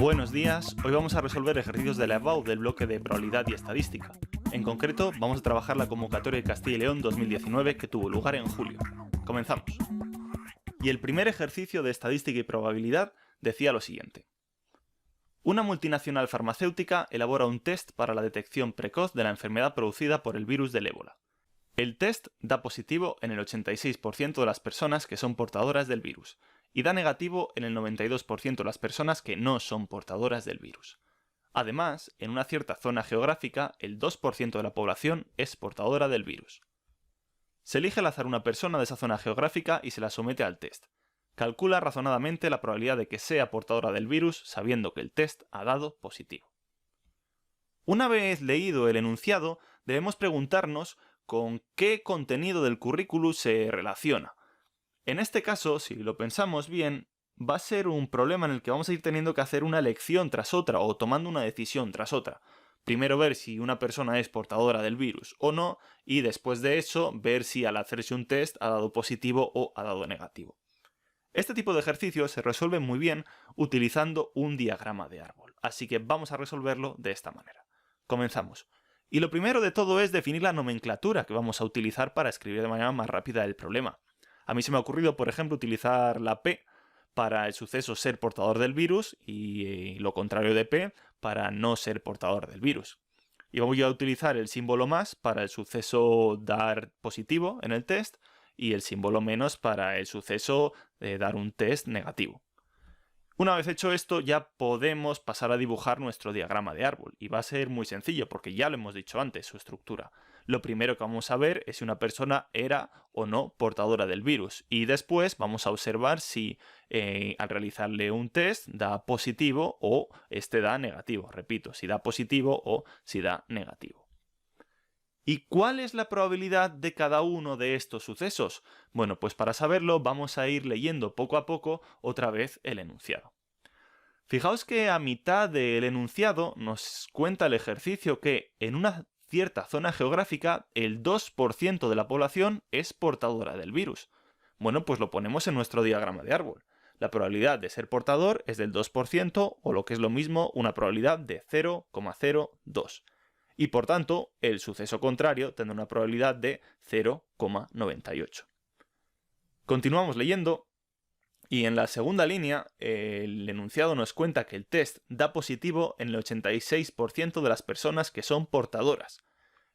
Buenos días, hoy vamos a resolver ejercicios de la EBAU del bloque de probabilidad y estadística. En concreto, vamos a trabajar la convocatoria de Castilla y León 2019 que tuvo lugar en julio. Comenzamos. Y el primer ejercicio de estadística y probabilidad decía lo siguiente. Una multinacional farmacéutica elabora un test para la detección precoz de la enfermedad producida por el virus del ébola. El test da positivo en el 86% de las personas que son portadoras del virus y da negativo en el 92% de las personas que no son portadoras del virus. Además, en una cierta zona geográfica, el 2% de la población es portadora del virus. Se elige al azar una persona de esa zona geográfica y se la somete al test. Calcula razonadamente la probabilidad de que sea portadora del virus sabiendo que el test ha dado positivo. Una vez leído el enunciado, debemos preguntarnos con qué contenido del currículum se relaciona. En este caso, si lo pensamos bien, va a ser un problema en el que vamos a ir teniendo que hacer una elección tras otra o tomando una decisión tras otra. Primero ver si una persona es portadora del virus o no, y después de eso ver si al hacerse un test ha dado positivo o ha dado negativo. Este tipo de ejercicios se resuelve muy bien utilizando un diagrama de árbol, así que vamos a resolverlo de esta manera. Comenzamos. Y lo primero de todo es definir la nomenclatura que vamos a utilizar para escribir de manera más rápida el problema. A mí se me ha ocurrido, por ejemplo, utilizar la P para el suceso ser portador del virus y lo contrario de P para no ser portador del virus. Y voy a utilizar el símbolo más para el suceso dar positivo en el test y el símbolo menos para el suceso de dar un test negativo. Una vez hecho esto, ya podemos pasar a dibujar nuestro diagrama de árbol, y va a ser muy sencillo porque ya lo hemos dicho antes, su estructura. Lo primero que vamos a ver es si una persona era o no portadora del virus, y después vamos a observar si al realizarle un test da positivo o este da negativo. Repito, si da positivo o si da negativo. ¿Y cuál es la probabilidad de cada uno de estos sucesos? Bueno, pues para saberlo vamos a ir leyendo poco a poco otra vez el enunciado. Fijaos que a mitad del enunciado nos cuenta el ejercicio que en una cierta zona geográfica el 2% de la población es portadora del virus. Bueno, pues lo ponemos en nuestro diagrama de árbol. La probabilidad de ser portador es del 2% o lo que es lo mismo una probabilidad de 0,02. Y por tanto, el suceso contrario tendrá una probabilidad de 0,98. Continuamos leyendo y en la segunda línea el enunciado nos cuenta que el test da positivo en el 86% de las personas que son portadoras.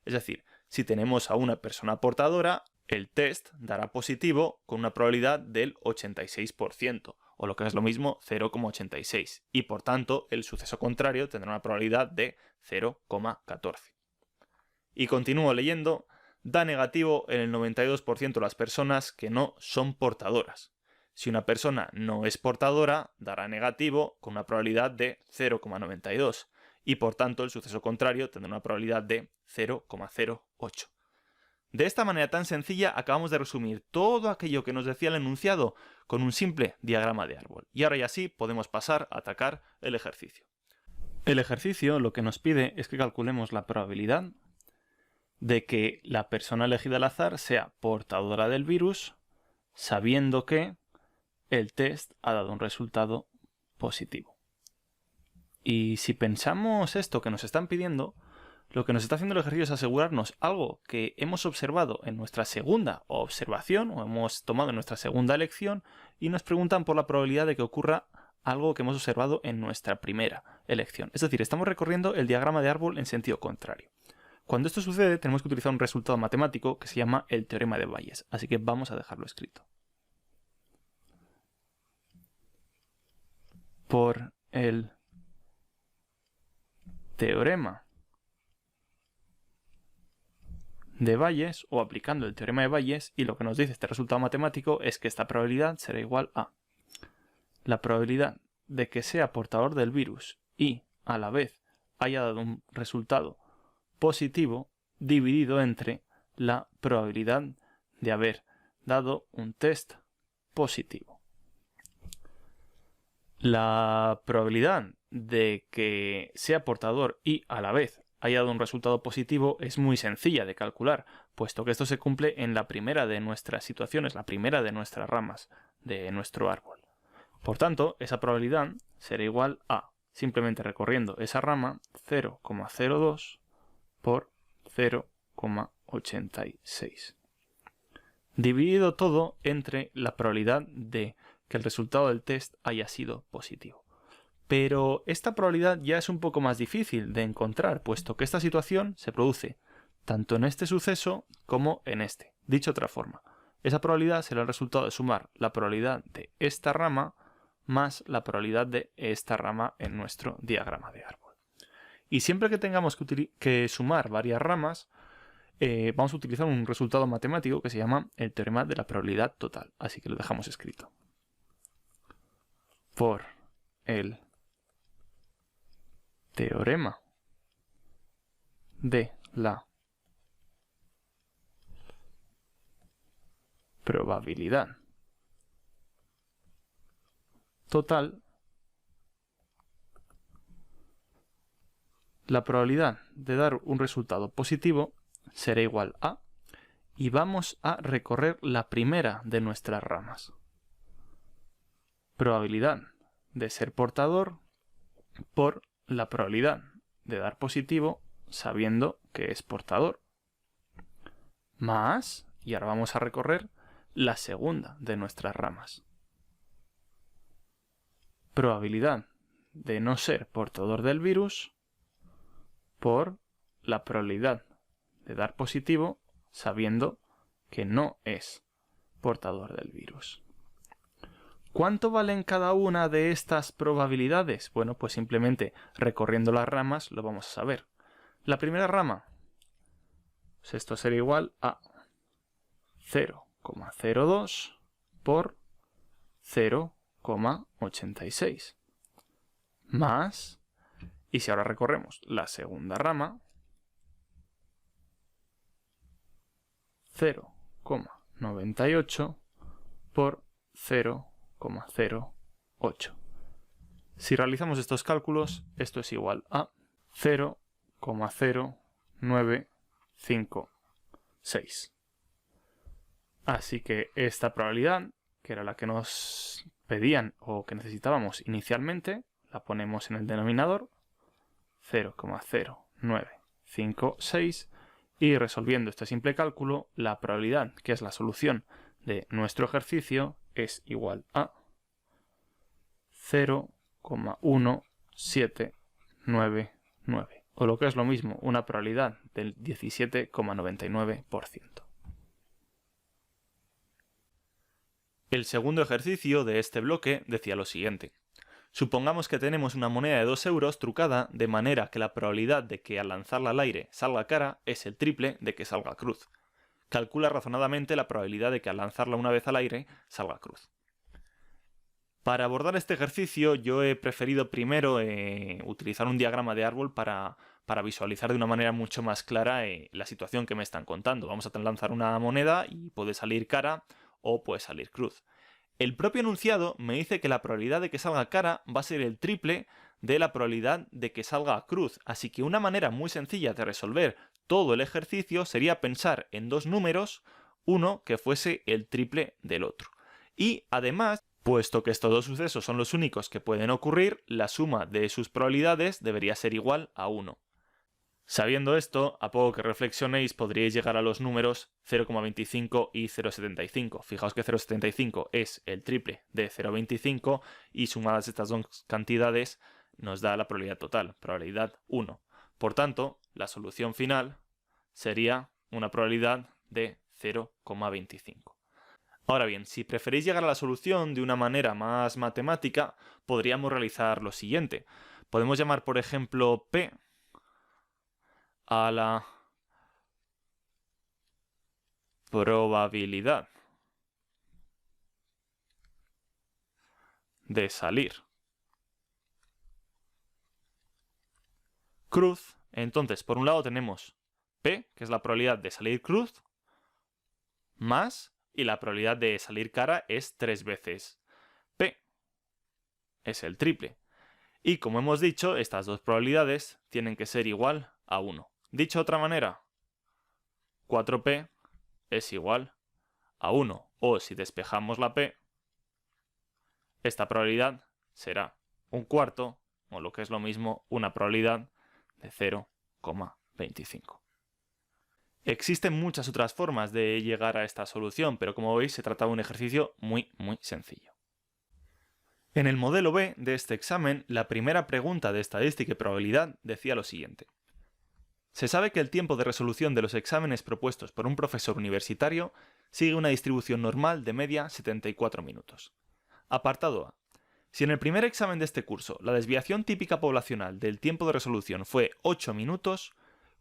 Es decir, si tenemos a una persona portadora, el test dará positivo con una probabilidad del 86%, o lo que es lo mismo 0,86, y por tanto el suceso contrario tendrá una probabilidad de 0,14. Y continúo leyendo, da negativo en el 92% de las personas que no son portadoras. Si una persona no es portadora, dará negativo con una probabilidad de 0,92, y por tanto el suceso contrario tendrá una probabilidad de 0,08. De esta manera tan sencilla acabamos de resumir todo aquello que nos decía el enunciado con un simple diagrama de árbol. Y ahora ya sí podemos pasar a atacar el ejercicio. El ejercicio lo que nos pide es que calculemos la probabilidad de que la persona elegida al azar sea portadora del virus, sabiendo que el test ha dado un resultado positivo. Y si pensamos esto que nos están pidiendo, lo que nos está haciendo el ejercicio es asegurarnos algo que hemos observado en nuestra segunda observación o hemos tomado en nuestra segunda elección y nos preguntan por la probabilidad de que ocurra algo que hemos observado en nuestra primera elección. Es decir, estamos recorriendo el diagrama de árbol en sentido contrario. Cuando esto sucede tenemos que utilizar un resultado matemático que se llama el teorema de Bayes, así que vamos a dejarlo escrito. Por el teorema de Bayes, o aplicando el teorema de Bayes, y lo que nos dice este resultado matemático es que esta probabilidad será igual a la probabilidad de que sea portador del virus y a la vez haya dado un resultado positivo dividido entre la probabilidad de haber dado un test positivo. La probabilidad de que sea portador y a la vez haya dado un resultado positivo es muy sencilla de calcular, puesto que esto se cumple en la primera de nuestras situaciones, la primera de nuestras ramas de nuestro árbol. Por tanto, esa probabilidad será igual a simplemente recorriendo esa rama, 0,02 por 0,86. Dividido todo entre la probabilidad de que el resultado del test haya sido positivo. Pero esta probabilidad ya es un poco más difícil de encontrar, puesto que esta situación se produce tanto en este suceso como en este. Dicho de otra forma, esa probabilidad será el resultado de sumar la probabilidad de esta rama más la probabilidad de esta rama en nuestro diagrama de árbol. Y siempre que tengamos que sumar varias ramas, vamos a utilizar un resultado matemático que se llama el teorema de la probabilidad total. Así que lo dejamos escrito. Por el teorema de la probabilidad total, la probabilidad de dar un resultado positivo será igual a, y vamos a recorrer la primera de nuestras ramas. Probabilidad de ser portador por la probabilidad de dar positivo sabiendo que es portador. Más, y ahora vamos a recorrer la segunda de nuestras ramas. Probabilidad de no ser portador del virus por la probabilidad de dar positivo sabiendo que no es portador del virus. ¿Cuánto valen cada una de estas probabilidades? Bueno, pues simplemente recorriendo las ramas lo vamos a saber. La primera rama, pues esto será igual a 0,02 por 0,86 más, y si ahora recorremos la segunda rama, 0,98 por 0,08. Si realizamos estos cálculos, esto es igual a 0,0956. Así que esta probabilidad, que era la que nos pedían o que necesitábamos inicialmente, la ponemos en el denominador, 0,0956, y resolviendo este simple cálculo, la probabilidad, que es la solución de nuestro ejercicio, es igual a 0,1799, o lo que es lo mismo, una probabilidad del 17,99%. El segundo ejercicio de este bloque decía lo siguiente. Supongamos que tenemos una moneda de 2 euros trucada de manera que la probabilidad de que al lanzarla al aire salga cara es el triple de que salga cruz. Calcula razonadamente la probabilidad de que al lanzarla una vez al aire salga cruz. Para abordar este ejercicio yo he preferido primero utilizar un diagrama de árbol para visualizar de una manera mucho más clara la situación que me están contando. Vamos a lanzar una moneda y puede salir cara o puede salir cruz. El propio enunciado me dice que la probabilidad de que salga cara va a ser el triple de la probabilidad de que salga cruz, así que una manera muy sencilla de resolver todo el ejercicio sería pensar en dos números, uno que fuese el triple del otro. Y además, puesto que estos dos sucesos son los únicos que pueden ocurrir, la suma de sus probabilidades debería ser igual a 1. Sabiendo esto, a poco que reflexionéis podríais llegar a los números 0,25 y 0,75. Fijaos que 0,75 es el triple de 0,25 y sumadas estas dos cantidades nos da la probabilidad total, probabilidad 1. Por tanto, la solución final sería una probabilidad de 0,25. Ahora bien, si preferís llegar a la solución de una manera más matemática, podríamos realizar lo siguiente. Podemos llamar, por ejemplo, P a la probabilidad de salir cruz. Entonces, por un lado tenemos P, que es la probabilidad de salir cruz, más, y la probabilidad de salir cara es 3 veces P. Es el triple. Y como hemos dicho, estas dos probabilidades tienen que ser igual a 1. Dicho de otra manera, 4P es igual a 1. O si despejamos la P, esta probabilidad será 1/4 o lo que es lo mismo, una probabilidad de 0,25. Existen muchas otras formas de llegar a esta solución, pero como veis se trata de un ejercicio muy sencillo. En el modelo B de este examen, la primera pregunta de estadística y probabilidad decía lo siguiente. Se sabe que el tiempo de resolución de los exámenes propuestos por un profesor universitario sigue una distribución normal de media 74 minutos. Apartado A. Si en el primer examen de este curso la desviación típica poblacional del tiempo de resolución fue 8 minutos,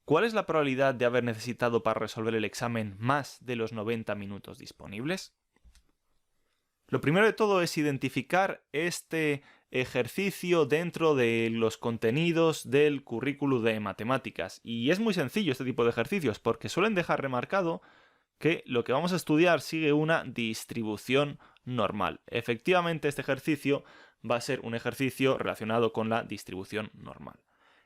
¿cuál es la probabilidad de haber necesitado para resolver el examen más de los 90 minutos disponibles? Lo primero de todo es identificar este ejercicio dentro de los contenidos del currículo de matemáticas. Y es muy sencillo este tipo de ejercicios porque suelen dejar remarcado que lo que vamos a estudiar sigue una distribución normal. Efectivamente, este ejercicio va a ser un ejercicio relacionado con la distribución normal.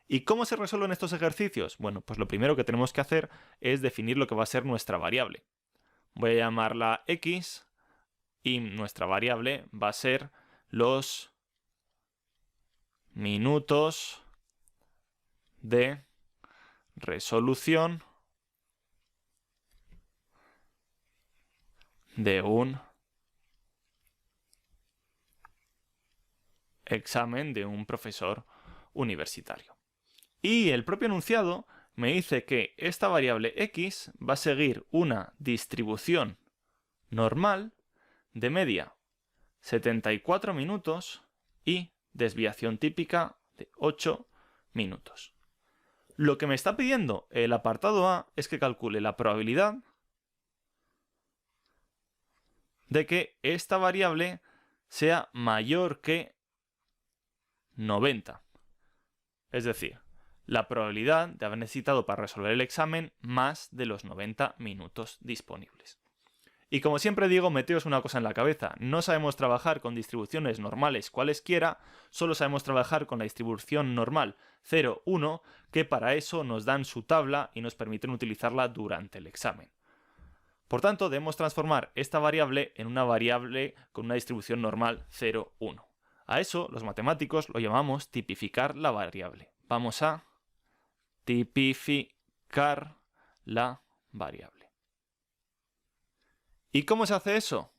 ¿Y cómo se resuelven estos ejercicios? Bueno, pues lo primero que tenemos que hacer es definir lo que va a ser nuestra variable. Voy a llamarla x y nuestra variable va a ser los minutos de resolución de un examen de un profesor universitario. Y el propio enunciado me dice que esta variable x va a seguir una distribución normal de media 74 minutos y desviación típica de 8 minutos. Lo que me está pidiendo el apartado A es que calcule la probabilidad de que esta variable sea mayor que 90. Es decir, la probabilidad de haber necesitado para resolver el examen más de los 90 minutos disponibles. Y como siempre digo, meteos una cosa en la cabeza, no sabemos trabajar con distribuciones normales cualesquiera, solo sabemos trabajar con la distribución normal 0, 1, que para eso nos dan su tabla y nos permiten utilizarla durante el examen. Por tanto, debemos transformar esta variable en una variable con una distribución normal 0, 1. A eso los matemáticos lo llamamos tipificar la variable. Vamos a tipificar la variable. ¿Y cómo se hace eso?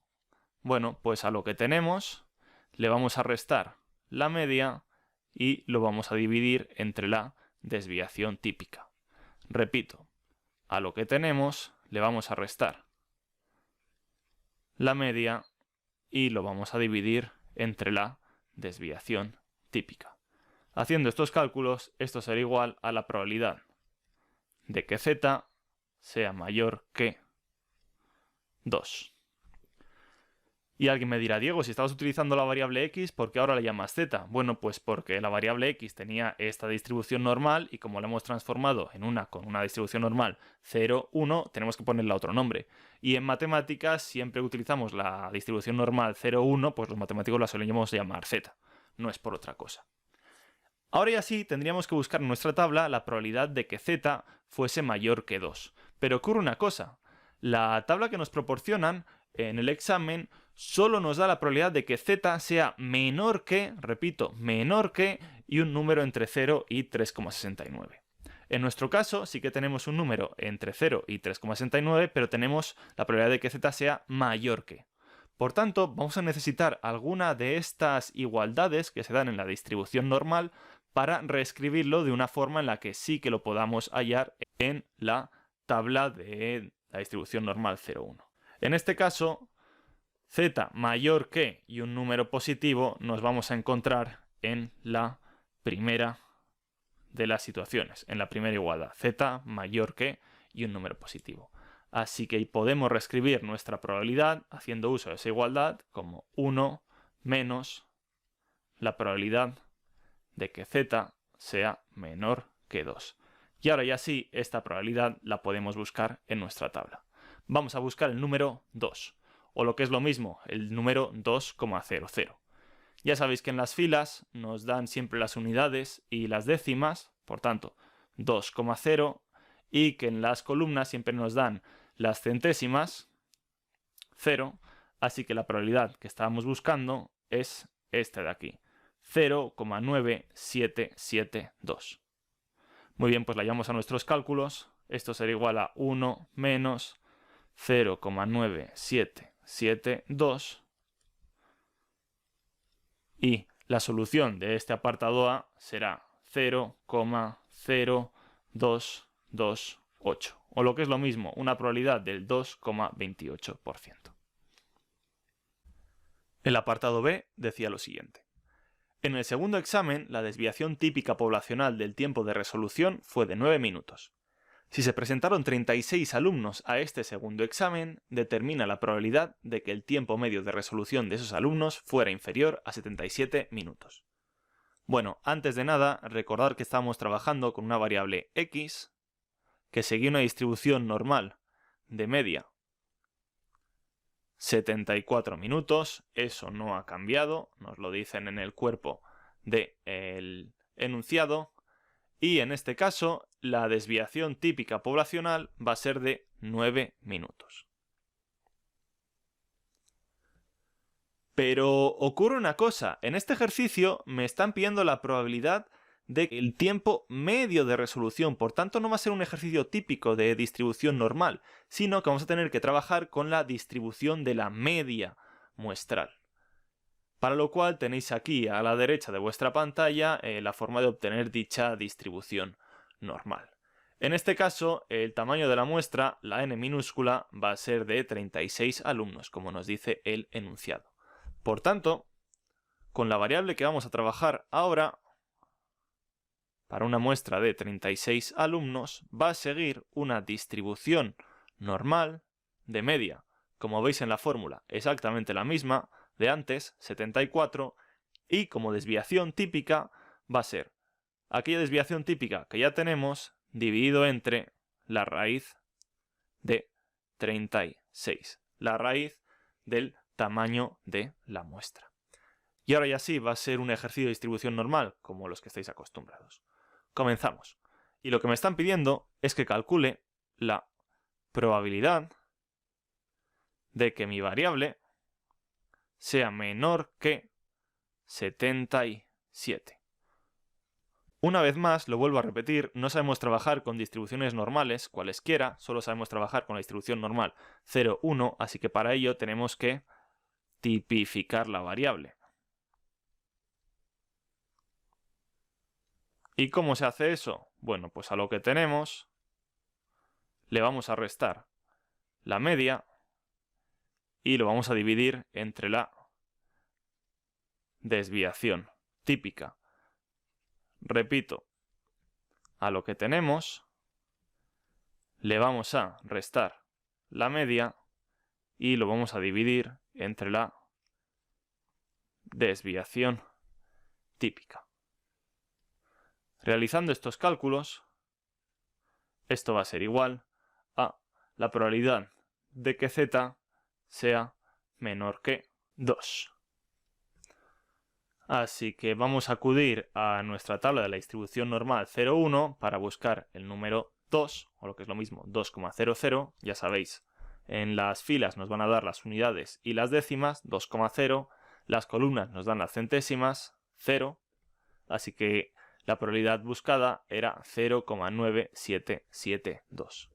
Bueno, pues a lo que tenemos le vamos a restar la media y lo vamos a dividir entre la desviación típica. Repito, a lo que tenemos le vamos a restar la media y lo vamos a dividir entre la desviación típica. Haciendo estos cálculos, esto será igual a la probabilidad de que z sea mayor que 2. Y alguien me dirá, Diego, si estabas utilizando la variable x, ¿por qué ahora la llamas z? Bueno, pues porque la variable x tenía esta distribución normal y como la hemos transformado en una con una distribución normal 0, 1, tenemos que ponerle otro nombre. Y en matemáticas, siempre que utilizamos la distribución normal 0, 1, pues los matemáticos la solemos llamar z. No es por otra cosa. Ahora ya sí, tendríamos que buscar en nuestra tabla la probabilidad de que z fuese mayor que 2. Pero ocurre una cosa. La tabla que nos proporcionan en el examen solo nos da la probabilidad de que z sea menor que, repito, menor que y un número entre 0 y 3,69. En nuestro caso sí que tenemos un número entre 0 y 3,69, pero tenemos la probabilidad de que z sea mayor que. Por tanto, vamos a necesitar alguna de estas igualdades que se dan en la distribución normal para reescribirlo de una forma en la que sí que lo podamos hallar en la tabla de la distribución normal 0, 1. En este caso, z mayor que y un número positivo nos vamos a encontrar en la primera de las situaciones, en la primera igualdad, z mayor que y un número positivo. Así que podemos reescribir nuestra probabilidad haciendo uso de esa igualdad como 1 menos la probabilidad de que z sea menor que 2. Y ahora ya sí, esta probabilidad la podemos buscar en nuestra tabla. Vamos a buscar el número 2, o lo que es lo mismo, el número 2,00. Ya sabéis que en las filas nos dan siempre las unidades y las décimas, por tanto 2,0, y que en las columnas siempre nos dan las centésimas, 0, así que la probabilidad que estábamos buscando es esta de aquí, 0,9772. Muy bien, pues la llevamos a nuestros cálculos. Esto será igual a 1 menos 0,9772. Y la solución de este apartado A será 0,0228. O lo que es lo mismo, una probabilidad del 2,28%. El apartado B decía lo siguiente. En el segundo examen, la desviación típica poblacional del tiempo de resolución fue de 9 minutos. Si se presentaron 36 alumnos a este segundo examen, determina la probabilidad de que el tiempo medio de resolución de esos alumnos fuera inferior a 77 minutos. Bueno, antes de nada, recordar que estamos trabajando con una variable x que seguía una distribución normal de media 74 minutos, eso no ha cambiado, nos lo dicen en el cuerpo del enunciado, y en este caso la desviación típica poblacional va a ser de 9 minutos. Pero ocurre una cosa, en este ejercicio me están pidiendo la probabilidad del tiempo medio de resolución, por tanto no va a ser un ejercicio típico de distribución normal, sino que vamos a tener que trabajar con la distribución de la media muestral. Para lo cual tenéis aquí a la derecha de vuestra pantalla la forma de obtener dicha distribución normal. En este caso, el tamaño de la muestra, la n minúscula, va a ser de 36 alumnos, como nos dice el enunciado. Por tanto, con la variable que vamos a trabajar ahora, para una muestra de 36 alumnos, va a seguir una distribución normal de media, como veis en la fórmula, exactamente la misma de antes, 74, y como desviación típica va a ser aquella desviación típica que ya tenemos dividido entre la raíz de 36, la raíz del tamaño de la muestra. Y ahora ya sí va a ser un ejercicio de distribución normal, como los que estáis acostumbrados. Comenzamos. Y lo que me están pidiendo es que calcule la probabilidad de que mi variable sea menor que 77. Una vez más, lo vuelvo a repetir, no sabemos trabajar con distribuciones normales, cualesquiera, solo sabemos trabajar con la distribución normal 0, 1, así que para ello tenemos que tipificar la variable. ¿Y cómo se hace eso? Bueno, pues a lo que tenemos le vamos a restar la media y lo vamos a dividir entre la desviación típica. Repito, a lo que tenemos le vamos a restar la media y lo vamos a dividir entre la desviación típica. Realizando estos cálculos, esto va a ser igual a la probabilidad de que z sea menor que 2. Así que vamos a acudir a nuestra tabla de la distribución normal 0,1 para buscar el número 2, o lo que es lo mismo, 2,00. Ya sabéis, en las filas nos van a dar las unidades y las décimas, 2,0. Las columnas nos dan las centésimas, 0. Así que la probabilidad buscada era 0,9772.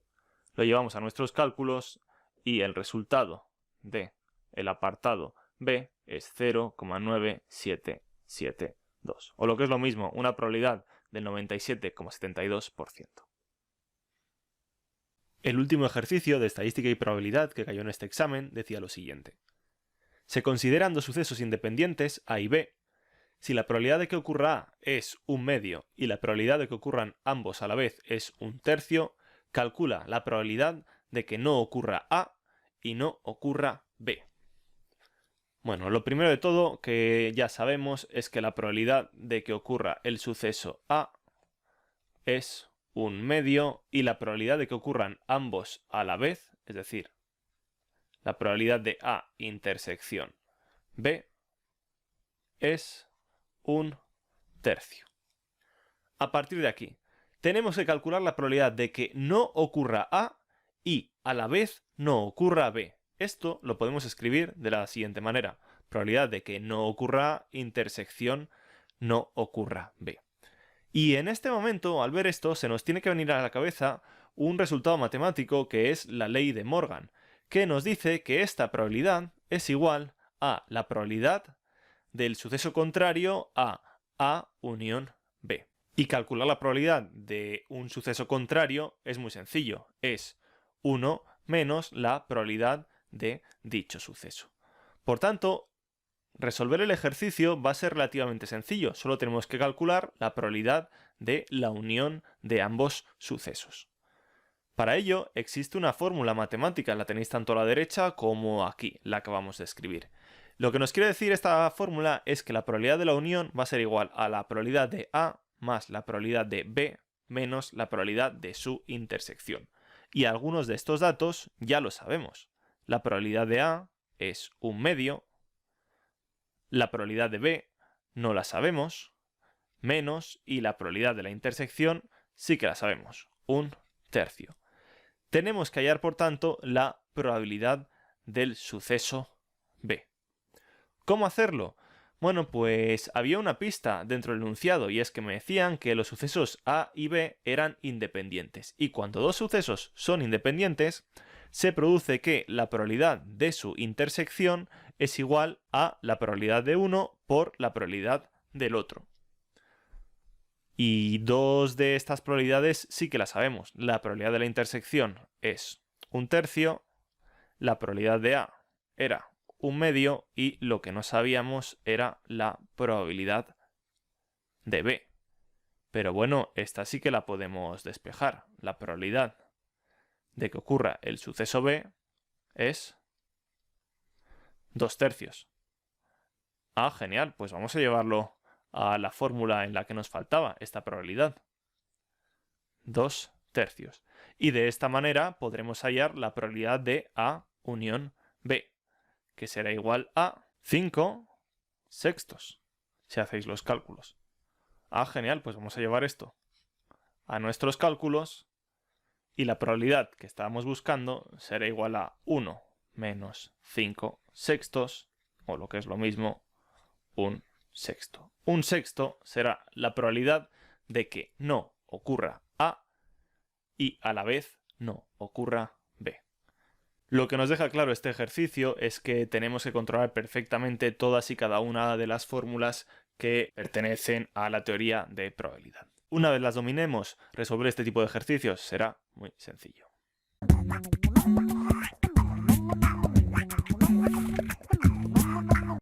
Lo llevamos a nuestros cálculos y el resultado del apartado B es 0,9772. O lo que es lo mismo, una probabilidad del 97,72%. El último ejercicio de estadística y probabilidad que cayó en este examen decía lo siguiente. Se consideran dos sucesos independientes, A y B. Si la probabilidad de que ocurra A es 1/2 y la probabilidad de que ocurran ambos a la vez es 1/3, calcula la probabilidad de que no ocurra A y no ocurra B. Bueno, lo primero de todo que ya sabemos es que la probabilidad de que ocurra el suceso A es 1/2 y la probabilidad de que ocurran ambos a la vez, es decir, la probabilidad de A intersección B es 1/3. A partir de aquí, tenemos que calcular la probabilidad de que no ocurra A y a la vez no ocurra B. Esto lo podemos escribir de la siguiente manera. Probabilidad de que no ocurra A intersección no ocurra B. Y en este momento, al ver esto, se nos tiene que venir a la cabeza un resultado matemático que es la ley de Morgan, que nos dice que esta probabilidad es igual a la probabilidad del suceso contrario a A unión B. Y calcular la probabilidad de un suceso contrario es muy sencillo, es 1 menos la probabilidad de dicho suceso. Por tanto, resolver el ejercicio va a ser relativamente sencillo, solo tenemos que calcular la probabilidad de la unión de ambos sucesos. Para ello existe una fórmula matemática, la tenéis tanto a la derecha como aquí, la que acabamos de escribir. Lo que nos quiere decir esta fórmula es que la probabilidad de la unión va a ser igual a la probabilidad de A más la probabilidad de B menos la probabilidad de su intersección. Y algunos de estos datos ya lo sabemos. La probabilidad de A es 1/2, la probabilidad de B no la sabemos, menos, y la probabilidad de la intersección sí que la sabemos, 1/3. Tenemos que hallar, por tanto, la probabilidad del suceso B. ¿Cómo hacerlo? Bueno, pues había una pista dentro del enunciado y es que me decían que los sucesos A y B eran independientes. Y cuando dos sucesos son independientes, se produce que la probabilidad de su intersección es igual a la probabilidad de uno por la probabilidad del otro. Y dos de estas probabilidades sí que las sabemos. La probabilidad de la intersección es 1/3, la probabilidad de A era 1/2 y lo que no sabíamos era la probabilidad de B. Pero bueno, esta sí que la podemos despejar. La probabilidad de que ocurra el suceso B es 2/3. Ah, genial, pues vamos a llevarlo a la fórmula en la que nos faltaba esta probabilidad. 2/3. Y de esta manera podremos hallar la probabilidad de A unión B, que será igual a 5/6, si hacéis los cálculos. Ah, genial, pues vamos a llevar esto a nuestros cálculos y la probabilidad que estábamos buscando será igual a 1 menos 5/6, o lo que es lo mismo, 1/6. 1/6 será la probabilidad de que no ocurra A y a la vez no ocurra B. Lo que nos deja claro este ejercicio es que tenemos que controlar perfectamente todas y cada una de las fórmulas que pertenecen a la teoría de probabilidad. Una vez las dominemos, resolver este tipo de ejercicios será muy sencillo.